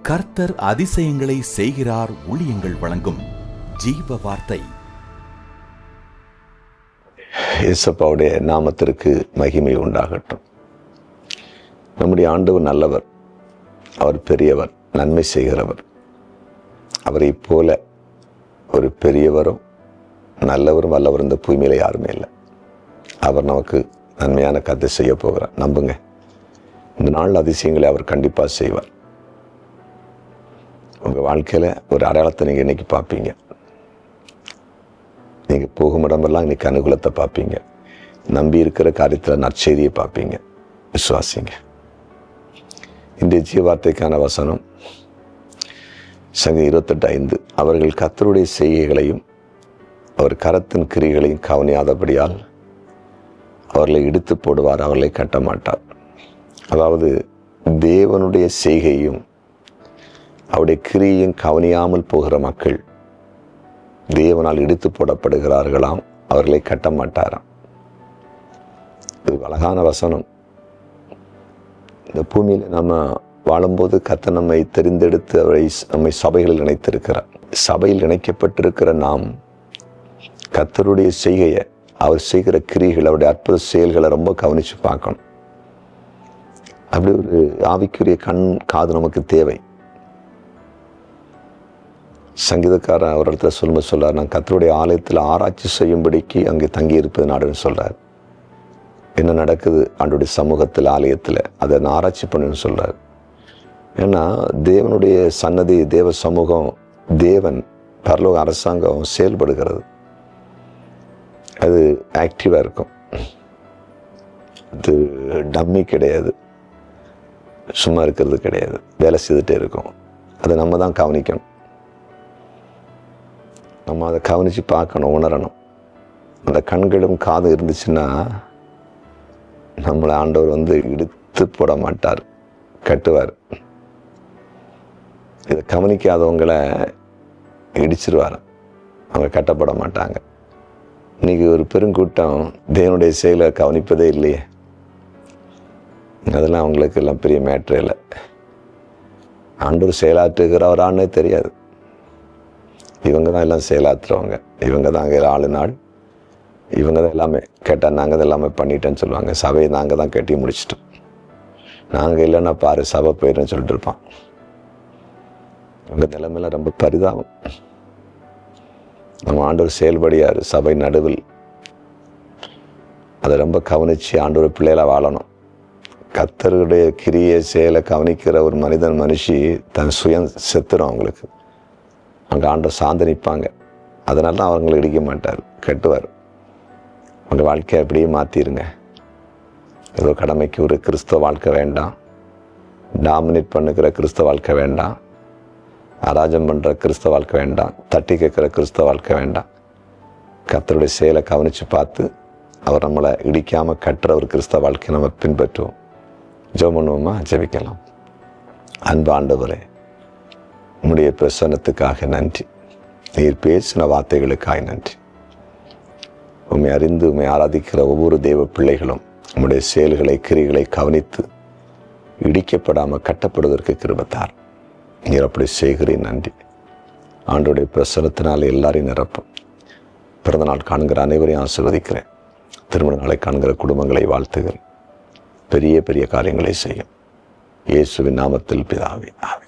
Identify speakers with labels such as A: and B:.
A: கர்த்தர் அதிசயங்களை செய்கிறார் ஊழியங்கள் வழங்கும் ஜீவ வார்த்தை.
B: இயேசுவுடைய நாமத்திற்கு மகிமை உண்டாகட்டும். நம்முடைய ஆண்டவர் நல்லவர், அவர் பெரியவர், நன்மை செய்கிறவர். அவரை போல ஒரு பெரியவரும் நல்லவரும் வல்லவரும் இந்த பூமியில யாருமே இல்லை. அவர் நமக்கு நன்மையான கதை செய்ய போகிறார். நம்புங்க, இந்த நாள் அதிசயங்களை அவர் கண்டிப்பாக செய்வார். உங்கள் வாழ்க்கையில் ஒரு அடையாளத்தை நீங்கள் இன்னைக்கு பார்ப்பீங்க. நீங்கள் போகும் இடமெல்லாம் இன்னைக்கு அனுகூலத்தை பார்ப்பீங்க. நம்பி இருக்கிற காரியத்தில் நற்செய்தியை பார்ப்பீங்க. விசுவாசிங்க. இந்த ஜீவார்த்தைக்கான வசனம் சங்கீதம் 28:5. அவர்கள் கர்த்தருடைய செய்கைகளையும் அவர் கரத்தின் கிரிகளையும் கவனியாதபடியால் அவர்களை இடித்து போடுவார், அவர்களை கட்ட மாட்டார். அதாவது தேவனுடைய செய்கையும் அவருடைய கிரியையும் கவனியாமல் போகிற மக்கள் தேவனால் இடித்து போடப்படுகிறார்களாம், அவர்களை கட்ட மாட்டாராம். இது அழகான வசனம். இந்த பூமியில் நம்ம வாழும்போது கர்த்தர் நம்மை தெரிந்தெடுத்து நம்மை சபைகளில் இணைத்திருக்கிறார். சபையில் இணைக்கப்பட்டிருக்கிற நாம் கர்த்தருடைய செய்கையை, அவர் செய்கிற கிரிகள், அவருடைய அற்புத செயல்களை ரொம்ப கவனித்து பார்க்கணும். அப்படி ஒரு ஆவிக்குரிய கண் காது நமக்கு தேவை. சங்கீதக்காரன் அவர் இடத்துல சொல்றார், நான் கர்த்தருடைய ஆலயத்தில் ஆராய்ச்சி செய்யும்படிக்கு அங்கே தங்கி இருப்பது நாடுன்னு சொல்றார். என்ன நடக்குது ஆண்டுடைய சமூகத்தில், ஆலயத்தில், அதை நான் ஆராய்ச்சி பண்ணுன்னு சொல்றார். ஏன்னா தேவனுடைய சன்னதி, தேவ சமூகம், தேவன் பரலோக அரசாங்கம் செயல்படுகிறது. அது ஆக்டிவாக இருக்கும். அது டம்மி கிடையாது, சும்மா இருக்கிறது கிடையாது, வேலை செய்துட்டே இருக்கும். அதை நம்ம தான் கவனிக்கணும். நம்ம அதை கவனித்து பார்க்கணும், உணரணும். அந்த கண்களும் காதும் இருந்துச்சுன்னா நம்மளை ஆண்டவர் இழுத்து போட மாட்டார், கட்டுவார். இதை கவனிக்காதவங்களை இடிச்சிருவார், அவங்க கட்டப்பட மாட்டாங்க. இன்னைக்கு ஒரு பெருங்கூட்டம் தேவனுடைய செயலை கவனிப்பதே இல்லையே. அதெல்லாம் அவங்களுக்கு எல்லாம் பெரிய மேட்ரே இல்லை. ஆண்டவர் செயலாற்றுகிறவரானே தெரியாது. இவங்க தான் எல்லாம் செயலாற்றுறவங்க, இவங்க தான் அங்கே ஆளுநாள், இவங்க தான் எல்லாமே. கேட்டால் நாங்கள் தான் எல்லாமே பண்ணிட்டேன்னு சொல்லுவாங்க. சபையை நாங்கள் தான் கட்டி முடிச்சிட்டோம், நாங்கள் இல்லைன்னா பாரு சபை போயிடுன்னு சொல்லிட்டு இருப்பான். இவங்க நிலைமையில ரொம்ப பரிதாபம். நம்ம ஆண்டவர் செயல்படியார் சபை நடுவில். அதை ரொம்ப கவனித்து ஆண்டவர் பிள்ளைகளை வாழணும். கர்த்தருடைய கிரியை செயலை கவனிக்கிற ஒரு மனிதன், மனுஷி தன் சுயம் செத்துரும். அவங்களுக்கு அங்கே ஆண்டவர் சார்ந்து நிற்பாங்க. அதனால தான் அவங்களை இடிக்க மாட்டார், கட்டுவார். உங்கள் வாழ்க்கையை அப்படியே மாற்றிடுங்க. ஏதோ கடமைக்கு ஒரு கிறிஸ்தவ வாழ்க்கை வேண்டாம், டாமினேட் பண்ணுகிற கிறிஸ்தவ வாழ்க்கை வேண்டாம், அராஜம் பண்ணுற கிறிஸ்தவ வாழ்க்கை வேண்டாம், தட்டி கேட்குற கிறிஸ்தவ வாழ்க்கை வேண்டாம். கர்த்தருடைய செயலை கவனித்து பார்த்து அவர் நம்மளை இடிக்காமல் கட்டுற ஒரு கிறிஸ்தவ வாழ்க்கையை நம்ம பின்பற்றுவோம். ஜெபம் பண்ணுவோமா? ஜெபிக்கலாம். அன்பு ஆண்டவரே, உம்முடைய பிரசன்னத்துக்காக நன்றி. நீர் பேசின வார்த்தைகளுக்காக நன்றி. உம்மை அறிந்து உம்மை ஆராதிக்கிற ஒவ்வொரு தெய்வ பிள்ளைகளும் உம்முடைய செயல்களை, கிரிகளை கவனித்து இடிக்கப்படாமல் கட்டப்படுவதற்கு கிருபைத்தார். நீர் அப்படி செய்கிறேன். நன்றி. ஆண்டோடைய பிரசன்னத்தினால் எல்லாரையும் நிரப்பும். பிறந்த நாள் காண்கிற அனைவரையும் ஆசீர்வதிக்கிறேன். திருமண நாளை காண்கிற குடும்பங்களை வாழ்த்துகிறேன். பெரிய பெரிய காரியங்களை செய்யும். இயேசுவின் நாமத்தில் பிதாவே, ஆமென்.